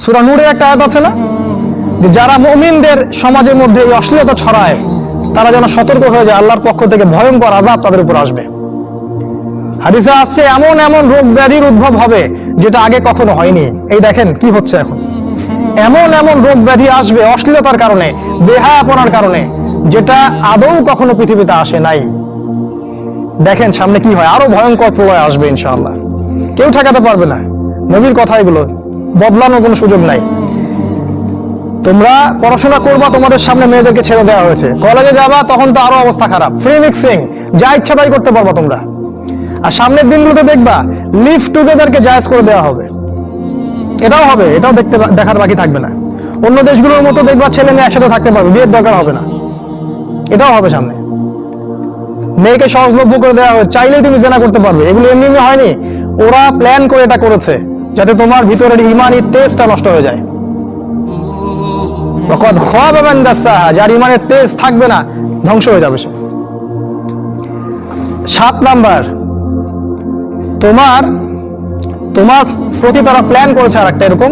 সূরা নূরে একটা আয়াত আছে না, যে যারা মুমিনদের সমাজের মধ্যে এই অশ্লীলতা ছড়ায় তারা যেন সতর্ক হয়ে যায়, আল্লাহর পক্ষ থেকে ভয়ঙ্কর আযাব তাদের উপর আসবে। হাদিসে আসছে এমন এমন রোগ ব্যাধির উদ্ভব হবে যেটা আগে কখনো হয়নি। এই দেখেন কি হচ্ছে এখন, এমন এমন রোগ ব্যাধি আসবে অশ্লীলতার কারণে, বেহায়াপনার কারণে, যেটা আদৌ কখনো পৃথিবীতে আসে নাই। দেখেন সামনে কি হয়, আরো ভয়ঙ্কর প্রলয় আসবে ইনশাআল্লাহ, কেউ ঠেকাতে পারবে না। নবীর কথা এগুলো, বদলানোর কোনো সুযোগ নাই। তোমরা পড়াশোনা করবা, তোমাদের সামনে মেয়েদেরকে ছেড়ে দেওয়া হয়েছে, কলেজে যাবা তখন তো আরো অবস্থা খারাপ, ফ্রি মিক্সিং, যা ইচ্ছা তাই করতে পারবা তোমরা। আর সামনের দিনগুলোতে দেখবা লিভ টুগেদারকে জায়েজ করে দেওয়া হবে, এটাও হবে, এটাও দেখার বাকি থাকবে না। অন্য দেশগুলোর মতো দেখবা ছেলে মেয়ে একসাথে থাকতে পারবে, বিয়ের দরকার হবে না, এটাও হবে সামনে। মেয়েকে সহজলভ্য করে দেওয়া হবে, চাইলেই তুমি জেনা করতে পারবে। এগুলো এমনি এমনি হয়নি, ওরা প্ল্যান করে এটা করেছে যাতে তোমার ভিতরের ইমানি তেজটা নষ্ট হয়ে যায়। যার ইমানের তেজ থাকবে না, ধ্বংস হয়ে যাবে সে। 7 নাম্বার, তোমার প্রতি তারা প্ল্যান করেছে আর একটা এরকম,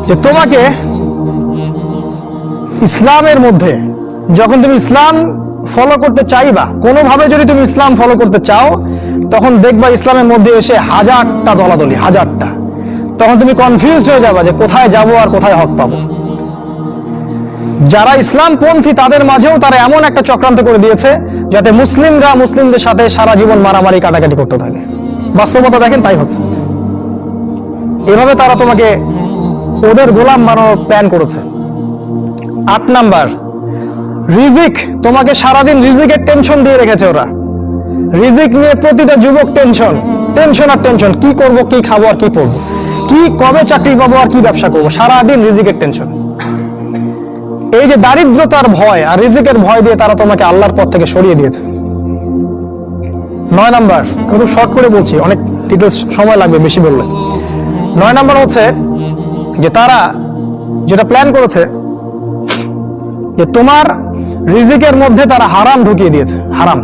যে তোমাকে ইসলামের মধ্যে যখন তুমি ইসলাম ফলো করতে চাইবা, কোনোভাবে যদি তুমি ইসলাম ফলো করতে চাও, তখন দেখবা ইসলামের মধ্যে এসে হাজারটা দলাদলি, হাজারটা। তখন তুমি কনফিউজড হয়ে যাবা যে কোথায় যাব আর কোথায় হক পাবো। যারা ইসলাম পন্থী তাদের মাঝেও তারা এমন একটা চক্রান্ত করে দিয়েছে যাতে মুসলিমরা মুসলিমদের সাথে সারা জীবন মারামারি কাটাকাটি করতে থাকে। বাস্তবতা দেখেন তাই হচ্ছে। এভাবে তারা তোমাকে ওদের গোলাম বানানোর প্ল্যান করেছে। 8 নাম্বার, রিজিক, তোমাকে সারাদিন রিজিকের টেনশন দিয়ে রেখেছে ওরা। রিজিক নিয়ে প্রতিটা যুবক টেনশন আর টেনশন, কি করব, কি খাবো আর কি পড়বো, কি কবে চাকরি পাবো আর কি ব্যবসা করবো, সারাদিন রিজিকের টেনশন। এই যে দারিদ্রতার ভয় আর রিজিকের ভয় দিয়ে তারা তোমাকে আল্লাহর পথ থেকে সরিয়ে দিয়েছে। 9 নাম্বার, আমি খুব শর্ট করে বলছি, অনেক ডিটেলস সময় লাগবে বেশি বললে। 9 নাম্বার হচ্ছে যে তারা যেটা প্ল্যান করেছে যে তোমার রিজিকের মধ্যে তারা হারাম ঢুকিয়ে দিয়েছে। হারাম,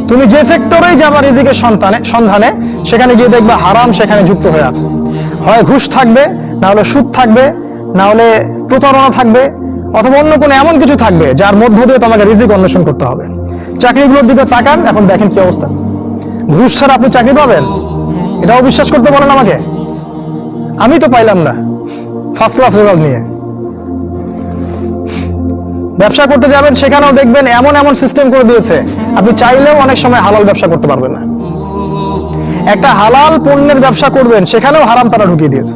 তুমি যে সেক্টরেই যাবা রিজিকের সন্ধানে, সেখানে গিয়ে দেখবা হারাম সেখানে যুক্ত হয়ে আছে। হয় ঘুষ থাকবে, না হলে সুদ থাকবে, না হলে প্রতারণা থাকবে, অথবা অন্য কোনো এমন কিছু থাকবে যার মধ্য দিয়ে তোমাকে রিজিক অন্বেষণ করতে হবে। চাকরিগুলোর দিকে তাকান, এখন দেখেন কি অবস্থা। ঘুষ ছাড়া আপনি চাকরি পাবেন, এটাও বিশ্বাস করতে বলেন আমাকে। আমি তো পাইলাম না ফার্স্ট ক্লাস রেজাল্ট নিয়ে। ব্যবসা করতে যাবেন, সেখানেও দেখবেন এমন এমন সিস্টেম করে দিয়েছে আপনি চাইলেও অনেক সময় হালাল ব্যবসা করতে পারবেন না। একটা হালাল পণ্যের ব্যবসা করবেন, সেখানেও হারাম তারা ঢুকিয়ে দিয়েছে।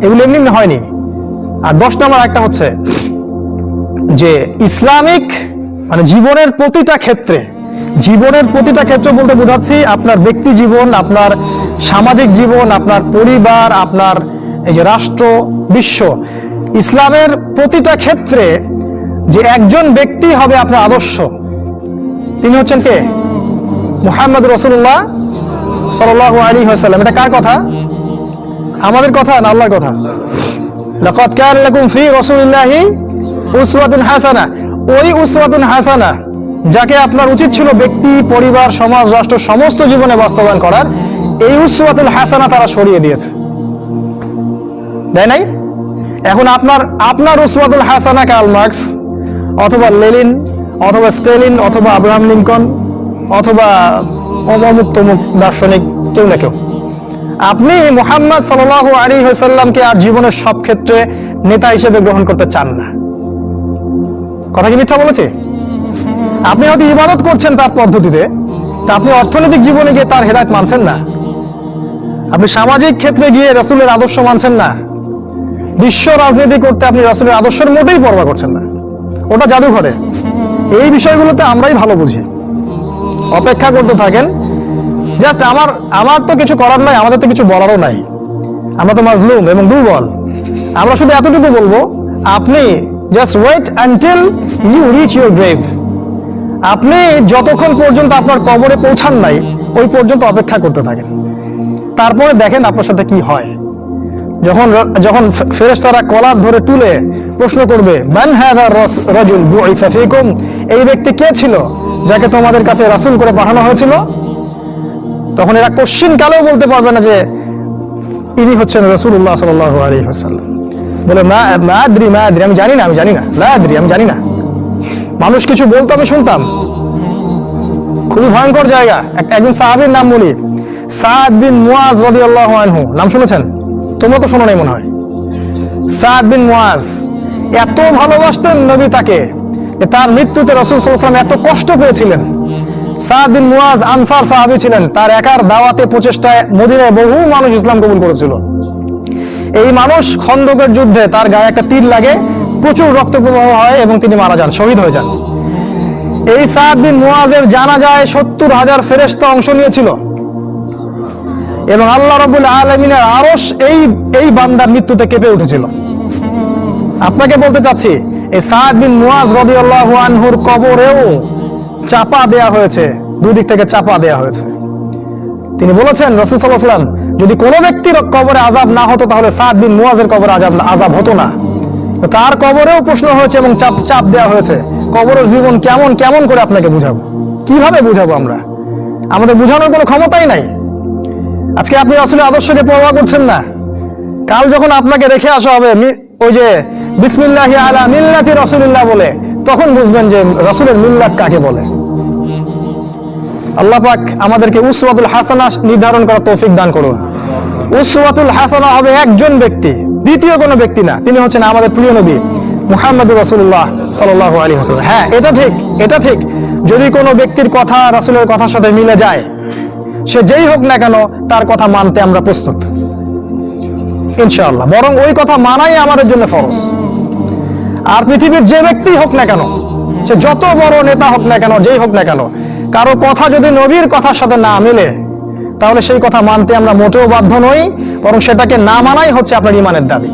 এগুলো এমনি হয়নি। আর 10 নম্বর একটা হচ্ছে যে ইসলামিক, মানে জীবনের প্রতিটা ক্ষেত্রে বলতে বোঝাচ্ছি আপনার ব্যক্তি জীবন, আপনার সামাজিক জীবন, আপনার পরিবার, আপনার এই যে রাষ্ট্র, বিশ্ব, ইসলামের প্রতিটা ক্ষেত্রে যে একজন ব্যক্তি হবে আপনার আদর্শ, তিনি হচ্ছেন কে? মুহাম্মদ রাসূলুল্লাহ সাল্লাল্লাহু আলাইহি ওয়াসাল্লাম। এটা কার কথা? আমাদের কথা না আল্লাহর কথা? লাকাদ কানা লাকুম ফি রাসূলিল্লাহি উসওয়াতুন হাসানা। ওই উসওয়াতুন হাসানা যাকে আপনার উচিত ছিল ব্যক্তি, পরিবার, সমাজ, রাষ্ট্র সমস্ত জীবনে বাস্তবায়ন করার, এই উসওয়াতুল হাসানা তারা সরিয়ে দিয়েছে, দেয় নাই? এখন আপনার উসওয়াতুল হাসানা কার্ল মার্কস অথবা লেনিন অথবা স্টেলিন অথবা আব্রাহাম লিঙ্কন অথবা অমুক তমুক দার্শনিক, কেউ না কেউ। আপনি মুহাম্মদ সাল্লাল্লাহু আলাইহি ওয়াসাল্লামকে আর জীবনের সব ক্ষেত্রে নেতা হিসেবে গ্রহণ করতে চান না। কথা কি মিথ্যা বলেছি? আপনি হয়তো ইবাদত করছেন তার পদ্ধতিতে, তা আপনি অর্থনৈতিক জীবনে গিয়ে তার হেদায়েত মানছেন না। আপনি সামাজিক ক্ষেত্রে গিয়ে রাসূলের আদর্শ মানছেন না। বিশ্ব রাজনীতি করতে আপনি রাসূলের আদর্শের মোটেই পরোয়া করছেন না, ওটা জাদুঘরে। এই বিষয়গুলোতে আমরাই ভালো বুঝি। অপেক্ষা করতে থাকেন। জাস্ট আমার তো কিছু করার নাই, আমাদের তো কিছু বলারও নাই, আমরা তো মাজলুম এবং দুর্বল। আমরা শুধু এতটুকু বলবো, আপনি just wait until you reach your grave. আপনি যতক্ষণ পর্যন্ত আপনার কবরে পৌঁছান নাই, ওই পর্যন্ত অপেক্ষা করতে থাকেন। তারপরে দেখেন আপনার সাথে কি হয়। যখন ফেরেশতারা কলার ধরে তুলে প্রশ্ন করবে, মান হাযা রাজুল বুইসা ফীকুম, এই ব্যক্তি কে ছিল যাকে তোমাদের কাছে রাসূল করে পাঠানো হয়েছিল, তখন এরা কোশ্চিন কালেও বলতে পারবে না যে ইনি হচ্ছেন রাসূলুল্লাহ সাল্লাল্লাহু আলাইহি ওয়াসাল্লাম। বলে মা আদরি, আমি জানি না, লা আদরি, আমি জানি না। মানুষ কিছু বলতো, আমি শুনতাম। খুবই ভয়ঙ্কর জায়গা। একজন সাহাবীর নাম বলি, সাদ বিন মুয়াজ রাদিয়াল্লাহু আনহু। নাম শুনেছেন? তোমরা তো শোনো নাই মনে হয়। সাদ বিন মুয়াজ এত ভালোবাসতেন নবী তাকে, তার মৃত্যুতে রাসূল সাল্লাল্লাহু আলাইহি ওয়াসাল্লাম এত কষ্ট পেয়েছিলেন। সাদ বিন মুয়াজ আনসার সাহাবী ছিলেন। তার একার দাওয়াতে প্রচেষ্টায় মদিনায় বহু মানুষ ইসলাম কবুল করেছিল। এই মানুষ খন্দকের যুদ্ধে তার গায়ে একটা তীর লাগে, প্রচুর রক্ত প্রবাহ হয় এবং তিনি মারা যান, শহীদ হয়ে যান। এই সাদ বিন মুয়াজের জানাজায় 70,000 ফেরেশতা অংশ নিয়েছিল এবং আল্লাহ রাব্বুল আলামিনের আরশ এই বান্দার মৃত্যুতে কেঁপে উঠেছিল। আপনাকে বলতে চাচ্ছি, এই সাদ বিন মুয়াজ রাদিয়াল্লাহু আনহুর কবরেও চাপা দেয়া হয়েছে, দুই দিক থেকে চাপা দেয়া হয়েছে। তিনি বলেছেন, রাসূল সাল্লাল্লাহু আলাইহি ওয়াসাল্লাম, যদি কোনো ব্যক্তির কবরে আযাব না হতো তাহলে সাদ বিন মুয়াজের কবরে আযাব হতো না। তার কবরেও প্রশ্ন হয়েছে এবং চাপ দেয়া হয়েছে। কবরের জীবন কেমন করে আপনাকে বুঝাবো? কিভাবে বুঝাবো আমরা? আমাদের বুঝানোর কোনো ক্ষমতাই নাই। আজকে আপনি রাসূলের আদর্শকে পরোয়া করছেন না। কাল যখন আপনাকে রেখে আসা হবে ওই যে বিসমিল্লাহি আলা মিল্লাতি রাসূলিল্লাহ বলে, তখন বুঝবেন যে রাসূলের মিল্লাত কাকে বলে। আল্লাহ পাক আমাদেরকে উসওয়াতুল হাসানাহ নির্ধারণ করার তৌফিক দান করুন। উসওয়াতুল হাসানাহ হবে একজন ব্যক্তি, দ্বিতীয় কোনো ব্যক্তি না। তিনি হচ্ছেন আমাদের প্রিয় নবী মুহাম্মদুর রাসূলুল্লাহ সাল্লাল্লাহু আলাইহি ওয়াসাল্লাম। হ্যাঁ, এটা ঠিক যদি কোনো ব্যক্তির কথা রাসূলের কথার সাথে মিলে যায়, সে যেই হোক না কেন তার কথা মানতে আমরা প্রস্তুত ইনশাআল্লাহ। বরং ওই কথা মানাই আমাদের জন্য ফরজ। আর পৃথিবীর যে ব্যক্তি হোক না কেন, সে যত বড় নেতা হোক না কেন, যেই হোক না কেন, কারো কথা যদি নবীর কথার সাথে না মিলে, তাহলে সেই কথা মানতে আমরা মোটেও বাধ্য নই, বরং সেটাকে না মানাই হচ্ছে আপনার ঈমানের দাবি।